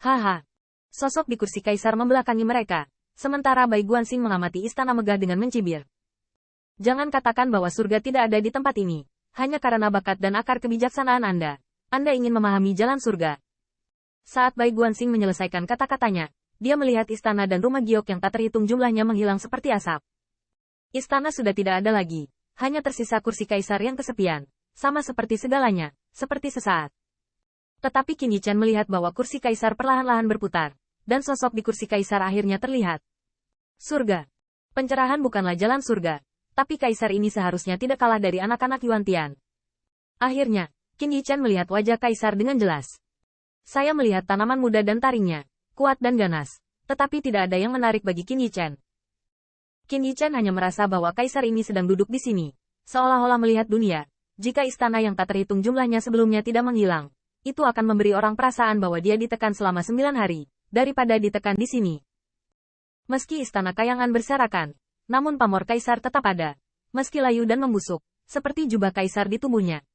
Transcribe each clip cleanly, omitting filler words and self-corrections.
Haha. Sosok di kursi kaisar membelakangi mereka, sementara Bai Guanxing mengamati istana megah dengan mencibir. Jangan katakan bahwa surga tidak ada di tempat ini, hanya karena bakat dan akar kebijaksanaan Anda. Anda ingin memahami jalan surga. Saat Bai Guanxing menyelesaikan kata-katanya, dia melihat istana dan rumah giok yang tak terhitung jumlahnya menghilang seperti asap. Istana sudah tidak ada lagi, hanya tersisa kursi kaisar yang kesepian, sama seperti segalanya, seperti sesaat. Tetapi Qin Yichen melihat bahwa kursi kaisar perlahan-lahan berputar, dan sosok di kursi kaisar akhirnya terlihat. Surga. Pencerahan bukanlah jalan surga, tapi kaisar ini seharusnya tidak kalah dari anak-anak Yuan Tian. Akhirnya, Qin Yichen melihat wajah kaisar dengan jelas. Saya melihat tanaman muda dan taringnya, kuat dan ganas, tetapi tidak ada yang menarik bagi Qin Yichen. Qin Yichen hanya merasa bahwa kaisar ini sedang duduk di sini, seolah-olah melihat dunia. Jika istana yang tak terhitung jumlahnya sebelumnya tidak menghilang, itu akan memberi orang perasaan bahwa dia ditekan selama 9 hari, daripada ditekan di sini. Meski istana kayangan berserakan, namun pamor kaisar tetap ada, meski layu dan membusuk, seperti jubah kaisar di tubuhnya.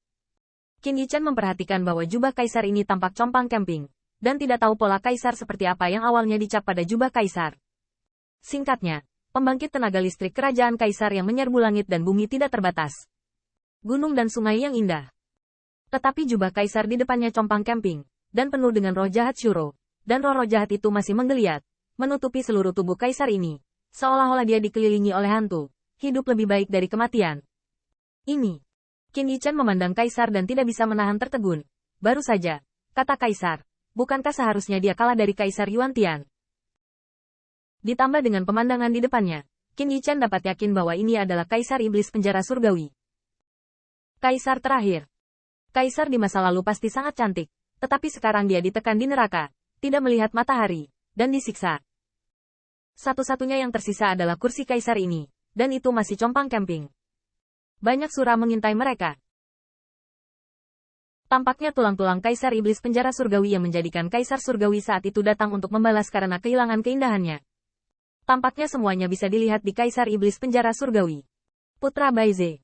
Qin Yichen memperhatikan bahwa jubah kaisar ini tampak compang camping, dan tidak tahu pola kaisar seperti apa yang awalnya dicap pada jubah kaisar. Singkatnya, pembangkit tenaga listrik kerajaan kaisar yang menyerbu langit dan bumi tidak terbatas. Gunung dan sungai yang indah. Tetapi jubah kaisar di depannya compang camping, dan penuh dengan roh jahat Shuro, dan roh-roh jahat itu masih menggeliat, menutupi seluruh tubuh kaisar ini, seolah-olah dia dikelilingi oleh hantu, hidup lebih baik dari kematian. Ini. Qin Yichen memandang kaisar dan tidak bisa menahan tertegun. Baru saja, kata kaisar, bukankah seharusnya dia kalah dari kaisar Yuan Tian? Ditambah dengan pemandangan di depannya, Qin Yichen dapat yakin bahwa ini adalah kaisar iblis penjara surgawi. Kaisar terakhir. Kaisar di masa lalu pasti sangat cantik, tetapi sekarang dia ditekan di neraka, tidak melihat matahari, dan disiksa. Satu-satunya yang tersisa adalah kursi kaisar ini, dan itu masih compang camping. Banyak sura mengintai mereka. Tampaknya tulang-tulang kaisar iblis penjara surgawi yang menjadikan kaisar surgawi saat itu datang untuk membalas karena kehilangan keindahannya. Tampaknya semuanya bisa dilihat di kaisar iblis penjara surgawi. Putra Baize.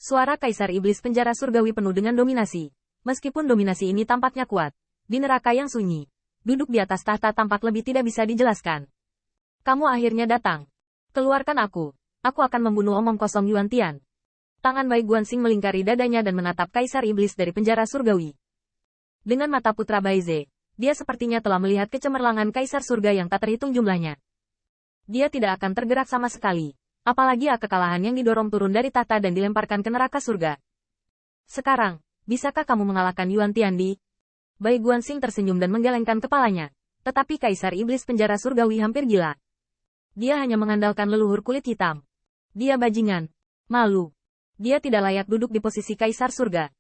Suara kaisar iblis penjara surgawi penuh dengan dominasi. Meskipun dominasi ini tampaknya kuat, di neraka yang sunyi, duduk di atas tahta tampak lebih tidak bisa dijelaskan. Kamu akhirnya datang. Keluarkan aku. Aku akan membunuh omong kosong Yuan Tian. Tangan Bai Guanxing melingkari dadanya dan menatap kaisar iblis dari penjara surgawi. Dengan mata putra Baize, dia sepertinya telah melihat kecemerlangan kaisar surga yang tak terhitung jumlahnya. Dia tidak akan tergerak sama sekali. Apalagi kekalahan yang didorong turun dari tahta dan dilemparkan ke neraka surga. Sekarang, bisakah kamu mengalahkan Yuan Tiandi? Bai Guanxing tersenyum dan menggelengkan kepalanya. Tetapi kaisar iblis penjara surgawi hampir gila. Dia hanya mengandalkan leluhur kulit hitam. Dia bajingan. Malu. Dia tidak layak duduk di posisi kaisar surga.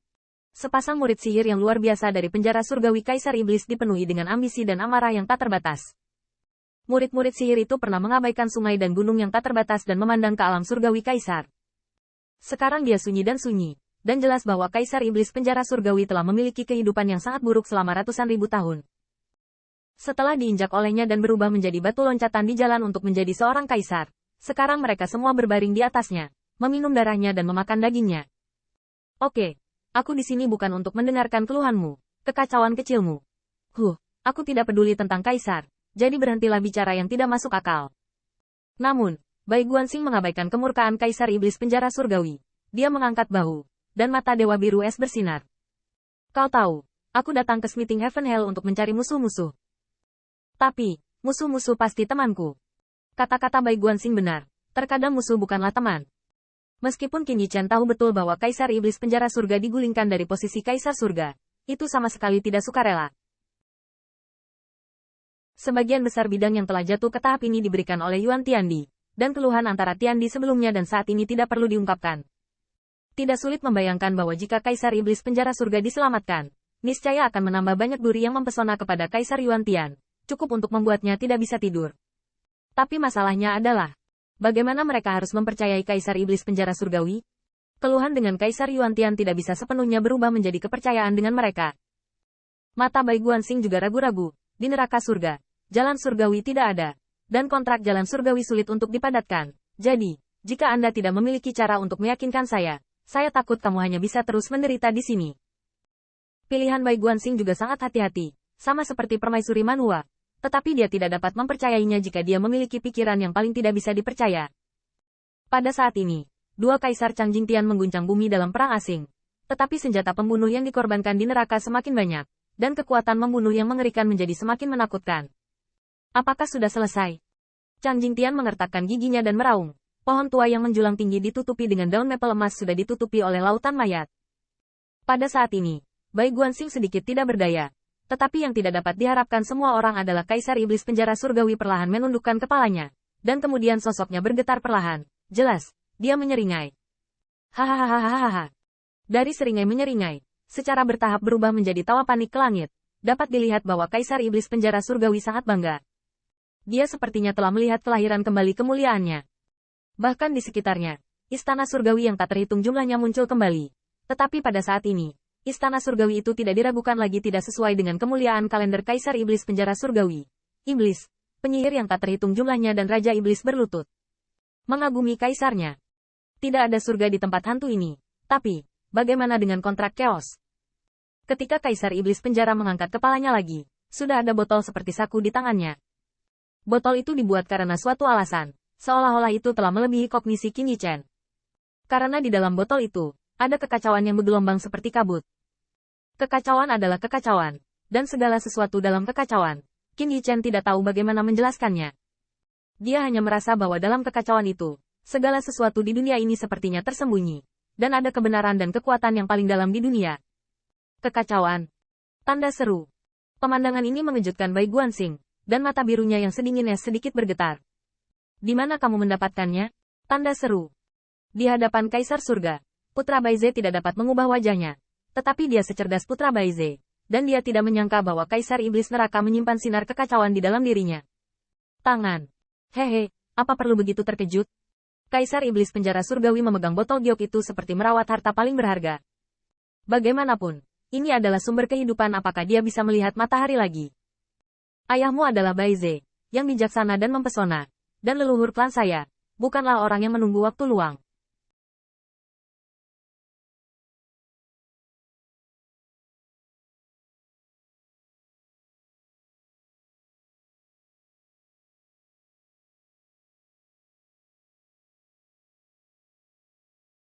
Sepasang murid sihir yang luar biasa dari penjara surgawi kaisar iblis dipenuhi dengan ambisi dan amarah yang tak terbatas. Murid-murid sihir itu pernah mengabaikan sungai dan gunung yang tak terbatas dan memandang ke alam surgawi kaisar. Sekarang dia sunyi, dan jelas bahwa kaisar iblis penjara surgawi telah memiliki kehidupan yang sangat buruk selama ratusan ribu tahun. Setelah diinjak olehnya dan berubah menjadi batu loncatan di jalan untuk menjadi seorang kaisar, sekarang mereka semua berbaring di atasnya, meminum darahnya dan memakan dagingnya. Oke, aku di sini bukan untuk mendengarkan keluhanmu, kekacauan kecilmu. Aku tidak peduli tentang kaisar. Jadi berhentilah bicara yang tidak masuk akal. Namun, Bai Guanxing mengabaikan kemurkaan kaisar iblis penjara surgawi. Dia mengangkat bahu, dan mata dewa biru es bersinar. Kau tahu, aku datang ke Smithing Heaven Hell untuk mencari musuh-musuh. Tapi, musuh-musuh pasti temanku. Kata-kata Bai Guanxing benar, terkadang musuh bukanlah teman. Meskipun Qin Yichen tahu betul bahwa kaisar iblis penjara surga digulingkan dari posisi kaisar surga, itu sama sekali tidak sukarela. Sebagian besar bidang yang telah jatuh ke tahap ini diberikan oleh Yuan Tiandi, dan keluhan antara Tiandi sebelumnya dan saat ini tidak perlu diungkapkan. Tidak sulit membayangkan bahwa jika kaisar iblis penjara surga diselamatkan, niscaya akan menambah banyak duri yang mempesona kepada kaisar Yuan Tian, cukup untuk membuatnya tidak bisa tidur. Tapi masalahnya adalah, bagaimana mereka harus mempercayai kaisar iblis penjara surgawi? Keluhan dengan kaisar Yuan Tian tidak bisa sepenuhnya berubah menjadi kepercayaan dengan mereka. Mata Bai Guanxing juga ragu-ragu. Di neraka surga, jalan surgawi tidak ada, dan kontrak jalan surgawi sulit untuk dipadatkan. Jadi, jika Anda tidak memiliki cara untuk meyakinkan saya takut kamu hanya bisa terus menderita di sini. Pilihan Bai Guanxing juga sangat hati-hati. sama seperti permaisuri Manhua. Tetapi dia tidak dapat mempercayainya jika dia memiliki pikiran yang paling tidak bisa dipercaya. Pada saat ini, dua kaisar Chang Jingtian mengguncang bumi dalam perang asing. Tetapi senjata pembunuh yang dikorbankan di neraka semakin banyak, dan kekuatan membunuh yang mengerikan menjadi semakin menakutkan. Apakah sudah selesai? Chang Jingtian mengertakkan giginya dan meraung. Pohon tua yang menjulang tinggi ditutupi dengan daun mapel emas sudah ditutupi oleh lautan mayat. Pada saat ini, Bai Guanxing sedikit tidak berdaya. Tetapi yang tidak dapat diharapkan semua orang adalah Kaisar Iblis Penjara Surgawi perlahan menundukkan kepalanya. Dan kemudian sosoknya bergetar perlahan. Jelas, dia menyeringai. Hahaha. Dari seringai menyeringai, secara bertahap berubah menjadi tawa panik ke langit. Dapat dilihat bahwa Kaisar Iblis Penjara Surgawi sangat bangga. Dia sepertinya telah melihat kelahiran kembali kemuliaannya. Bahkan di sekitarnya, istana surgawi yang tak terhitung jumlahnya muncul kembali. Tetapi pada saat ini, istana surgawi itu tidak diragukan lagi tidak sesuai dengan kemuliaan kalender Kaisar Iblis Penjara Surgawi. Iblis, penyihir yang tak terhitung jumlahnya dan Raja Iblis berlutut. Mengagumi kaisarnya. Tidak ada surga di tempat hantu ini. Tapi, bagaimana dengan kontrak chaos? Ketika Kaisar Iblis Penjara mengangkat kepalanya lagi, sudah ada botol seperti saku di tangannya. Botol itu dibuat karena suatu alasan, seolah-olah itu telah melebihi kognisi Qin Yichen. Karena di dalam botol itu, ada kekacauan yang bergelombang seperti kabut. Kekacauan adalah kekacauan, dan segala sesuatu dalam kekacauan. Qin Yichen tidak tahu bagaimana menjelaskannya. Dia hanya merasa bahwa dalam kekacauan itu, segala sesuatu di dunia ini sepertinya tersembunyi. Dan ada kebenaran dan kekuatan yang paling dalam di dunia. Kekacauan. Tanda seru. Pemandangan ini mengejutkan Bai Guanxing, dan mata birunya yang sedinginnya sedikit bergetar. Di mana kamu mendapatkannya? Tanda seru. Di hadapan Kaisar Surga, Putra Baize tidak dapat mengubah wajahnya. Tetapi dia secerdas Putra Baize, dan dia tidak menyangka bahwa Kaisar Iblis Neraka menyimpan sinar kekacauan di dalam dirinya. Tangan. Hehe, apa perlu begitu terkejut? Kaisar Iblis Penjara Surgawi memegang botol giok itu seperti merawat harta paling berharga. Bagaimanapun, ini adalah sumber kehidupan apakah dia bisa melihat matahari lagi. Ayahmu adalah Baize, yang bijaksana dan mempesona. Dan leluhur klan saya, bukanlah orang yang menunggu waktu luang.